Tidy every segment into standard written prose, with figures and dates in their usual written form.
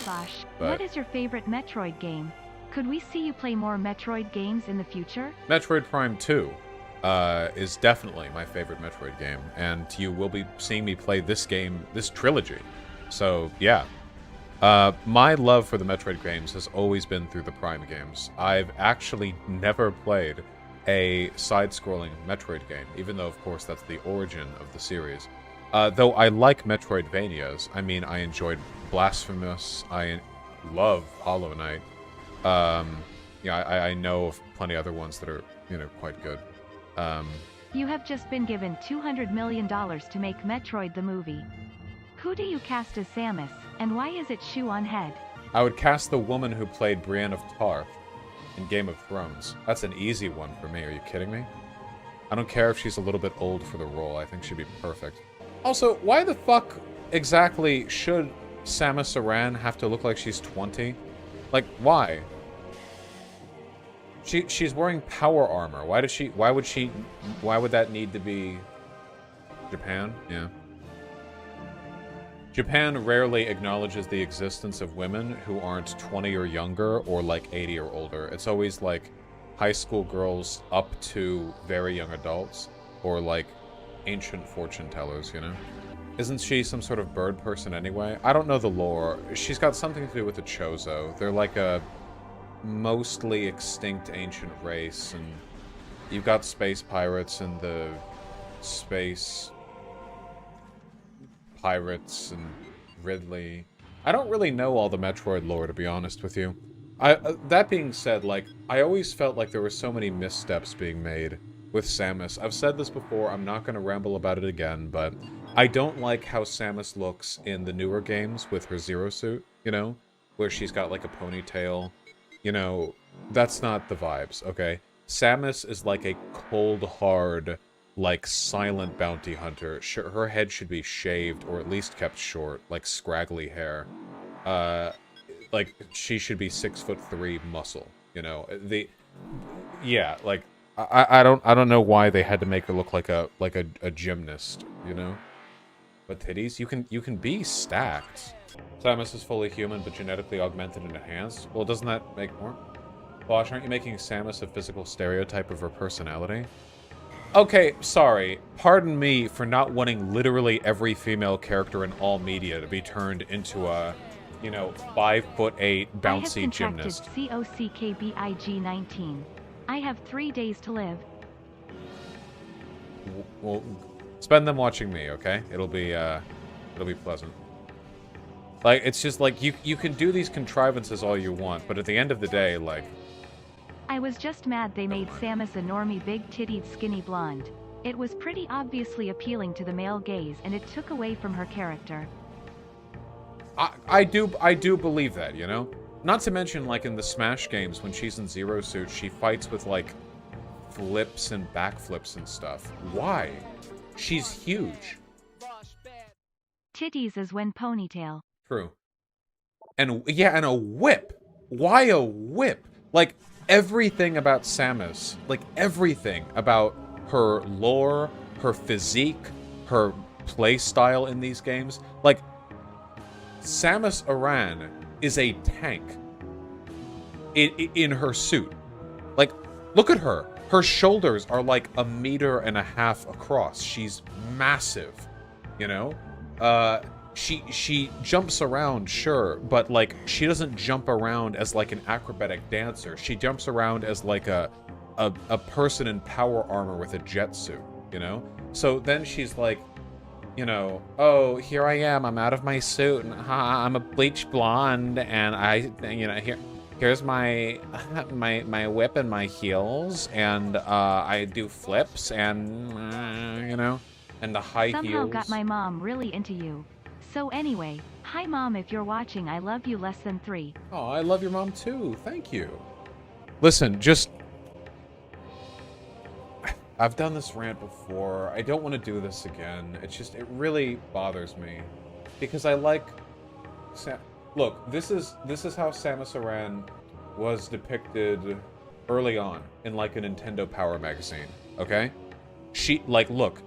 Vaush, But what is your favorite Metroid game? Could we see you play more Metroid games in the future? Metroid Prime 2 is definitely my favorite Metroid game, and you will be seeing me play this game, this trilogy. So, yeah. My love for the Metroid games has always been through the Prime games. I've actually never played a side-scrolling Metroid game, even though, of course, that's the origin of the series. Though I like Metroidvanias. I mean, I enjoyed Blasphemous. I love Hollow Knight. Yeah, I know of plenty other ones that are, you know, quite good. You have just been given $200 million to make Metroid the movie. Who do you cast as Samus, and why is it shoe on head? I would cast the woman who played Brienne of Tarth in Game of Thrones. That's an easy one for me. Are you kidding me? I don't care if she's a little bit old for the role. I think she'd be perfect. Also, why the fuck exactly should Samus Aran have to look like she's 20? Like, why? She's wearing power armor. Why would that need to be Japan? Yeah. Japan rarely acknowledges the existence of women who aren't 20 or younger or like 80 or older. It's always like high school girls up to very young adults or like ancient fortune tellers, you know? Isn't she some sort of bird person anyway? I don't know the lore. She's got something to do with the Chozo. They're like a mostly extinct ancient race, and you've got space pirates and the space pirates and Ridley. I don't really know all the Metroid lore, to be honest with you. That being said, like, I always felt like there were so many missteps being made with Samus. I've said this before, I'm not going to ramble about it again, but I don't like how Samus looks in the newer games with her Zero Suit, you know? Where she's got, like, a ponytail. You know, that's not the vibes, okay? Samus is like a cold, hard, like, silent bounty hunter. Her head should be shaved, or at least kept short, like scraggly hair. Like, she should be 6'3" muscle, you know? Yeah, like, I don't know why they had to make her look like a gymnast, you know? But titties, you can be stacked. Samus is fully human, but genetically augmented and enhanced. Well, doesn't that make more? Vaush, aren't you making Samus a physical stereotype of her personality? Okay, sorry. Pardon me for not wanting literally every female character in all media to be turned into a, you know, 5'8" bouncy gymnast. I have contracted COCKBIG-19. I have 3 days to live. Well, spend them watching me, okay? It'll be pleasant. Like, it's just like, you can do these contrivances all you want, but at the end of the day, like... I was just mad they made Samus a normie big-tittied skinny blonde. It was pretty obviously appealing to the male gaze, and it took away from her character. I do believe that, you know? Not to mention, like, in the Smash games, when she's in Zero Suit, she fights with, like, flips and backflips and stuff. Why? She's huge. Titties is when ponytail. True. And, yeah, and a whip. Why a whip? Like, everything about Samus, like, everything about her lore, her physique, her playstyle in these games, like, Samus Aran is a tank in her suit. Like, look at her. Her shoulders are like 1.5 meters across. She's massive, you know? She jumps around, sure, but, like, she doesn't jump around as, like, an acrobatic dancer. She jumps around as, like, a person in power armor with a jet suit, you know? So then she's like, you know, oh, here I am, I'm out of my suit, and I'm a bleach blonde, and I, you know, here's my whip and my heels, and I do flips, and, you know, and the high heels. Somehow got my mom really into you. So anyway, hi mom, if you're watching, I love you less than 3. Oh, I love your mom too, thank you. Listen, just... I've done this rant before. I don't want to do this again. It's just, it really bothers me. Because I like... Look, this is how Samus Aran was depicted early on in, like, a Nintendo Power magazine, okay? She, like, look,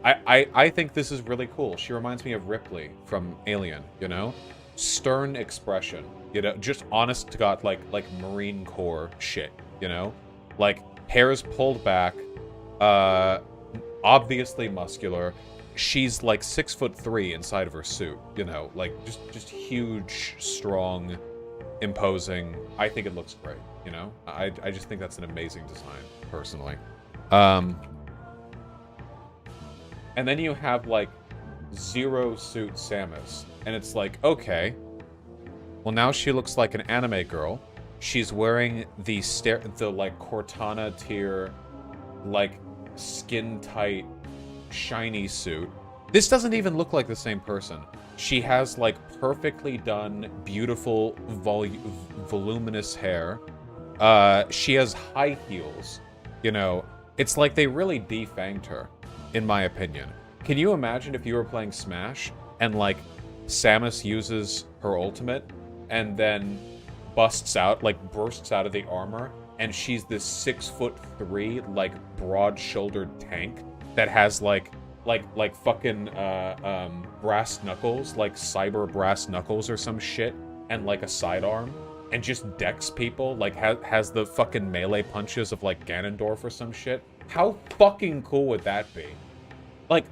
I think this is really cool. She reminds me of Ripley from Alien, you know? Stern expression, you know? Just honest to God, like Marine Corps shit, you know? Like, hair's pulled back, obviously muscular. She's like 6'3" inside of her suit, you know? Like, just huge, strong, imposing. I think it looks great, you know? I just think that's an amazing design, personally. And then you have, like, zero suit Samus. And it's like, okay. Well, now she looks like an anime girl. She's wearing the like, Cortana tier, like, skin-tight, shiny suit. This doesn't even look like the same person. She has, like, perfectly done, beautiful, voluminous hair. She has high heels. You know, it's like they really defanged her, in my opinion. Can you imagine if you were playing Smash and, like, Samus uses her ultimate and then bursts out of the armor, and she's this 6'3", like, broad-shouldered tank that has, like fucking, brass knuckles, like cyber brass knuckles or some shit, and, like, a sidearm, and just decks people, like, has the fucking melee punches of, like, Ganondorf or some shit. How fucking cool would that be? Like,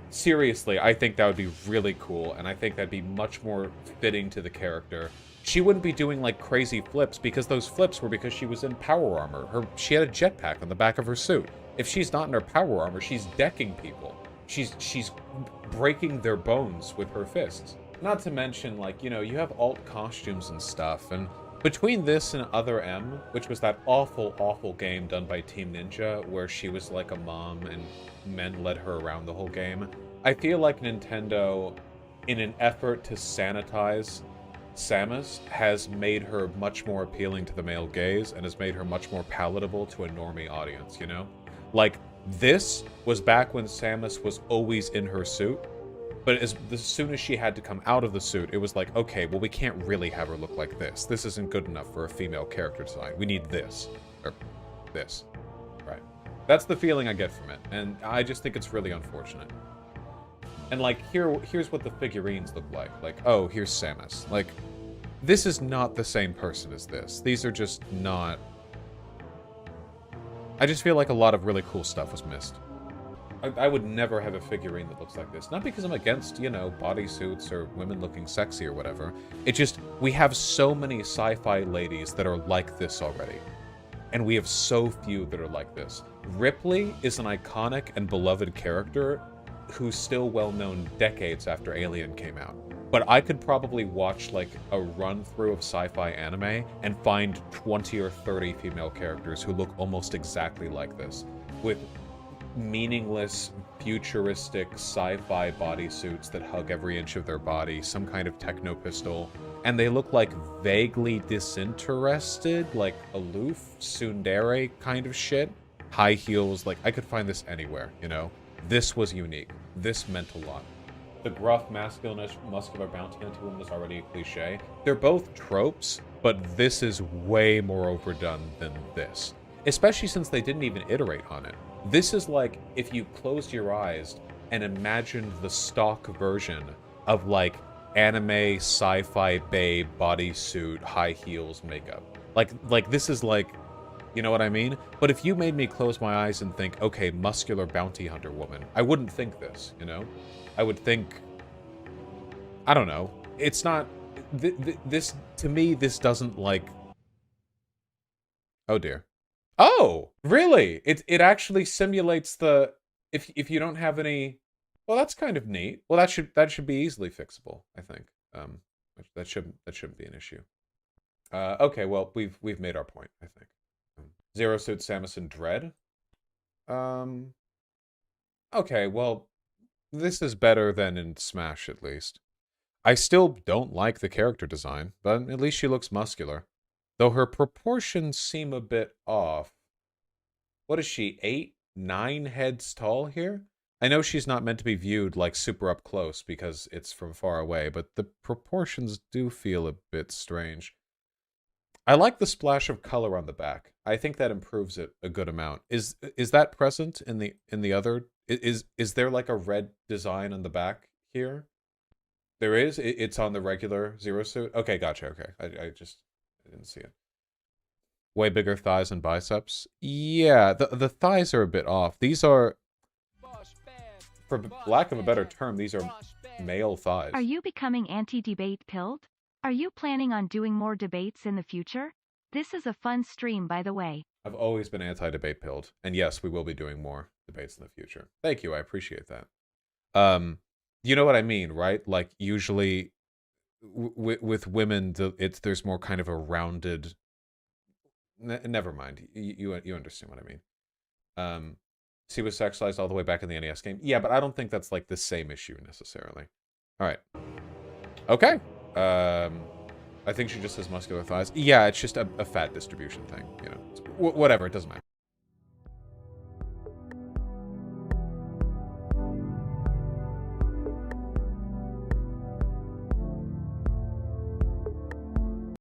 seriously, I think that would be really cool, and I think that'd be much more fitting to the character. She wouldn't be doing, like, crazy flips, because those flips were because she was in power armor. She had a jetpack on the back of her suit. If she's not in her power armor, she's decking people. She's breaking their bones with her fists. Not to mention, like, you know, you have alt costumes and stuff, and between this and Other M, which was that awful, awful game done by Team Ninja, where she was like a mom and men led her around the whole game, I feel like Nintendo, in an effort to sanitize Samus, has made her much more appealing to the male gaze and has made her much more palatable to a normie audience, you know? Like, this was back when Samus was always in her suit, but as soon as she had to come out of the suit, it was like, okay, well, we can't really have her look like this. This isn't good enough for a female character design. We need this. Or this. Right. That's the feeling I get from it, and I just think it's really unfortunate. And, like, here's what the figurines look like. Like, oh, here's Samus. Like, this is not the same person as this. These are just not... I just feel like a lot of really cool stuff was missed. I would never have a figurine that looks like this. Not because I'm against, you know, bodysuits or women looking sexy or whatever. It just, we have so many sci-fi ladies that are like this already. And we have so few that are like this. Ripley is an iconic and beloved character who's still well known decades after Alien came out. But I could probably watch, like, a run-through of sci-fi anime and find 20 or 30 female characters who look almost exactly like this, with meaningless, futuristic sci-fi bodysuits that hug every inch of their body, some kind of techno pistol, and they look like vaguely disinterested, like aloof, tsundere kind of shit. High heels, like, I could find this anywhere, you know? This was unique. This meant a lot. The gruff, masculine-ish, muscular bounty hunter woman is already a cliche. They're both tropes, but this is way more overdone than this. Especially since they didn't even iterate on it. This is like if you closed your eyes and imagined the stock version of, like, anime, sci-fi babe, bodysuit, high heels, makeup. Like this is like, you know what I mean? But if you made me close my eyes and think, okay, muscular bounty hunter woman, I wouldn't think this, you know? I would think, I don't know. It's not, this, to me, this doesn't, like, oh dear. Oh, really? It actually simulates the, if you don't have any, well, that's kind of neat. Well, that should be easily fixable, I think. That shouldn't be an issue. Okay, well, we've made our point, I think. Zero Suit Samus and Dread. Okay, well, this is better than in Smash, at least. I still don't like the character design, but at least she looks muscular. Though her proportions seem a bit off. What is she, 8, 9 heads tall here? I know she's not meant to be viewed, like, super up close because it's from far away, but the proportions do feel a bit strange. I like the splash of color on the back. I think that improves it a good amount. Is that present in the other? Is there like a red design on the back here? There is. It's on the regular Zero Suit. Okay, gotcha. Okay, I didn't see it. Way bigger thighs and biceps. Yeah, the thighs are a bit off. These are, for lack of a better term, these are male thighs. Are you becoming anti-debate pilled? Are you planning on doing more debates in the future? This is a fun stream, by the way. I've always been anti-debate pilled, and yes, we will be doing more debates in the future. Thank you, I appreciate that. You know what I mean, right? Like usually, with women, there's more kind of a rounded. Never mind, you understand what I mean. She was sexualized all the way back in the NES game. Yeah, but I don't think that's like the same issue necessarily. All right. Okay. I think she just has muscular thighs. Yeah, it's just a fat distribution thing. You know, whatever. It doesn't matter.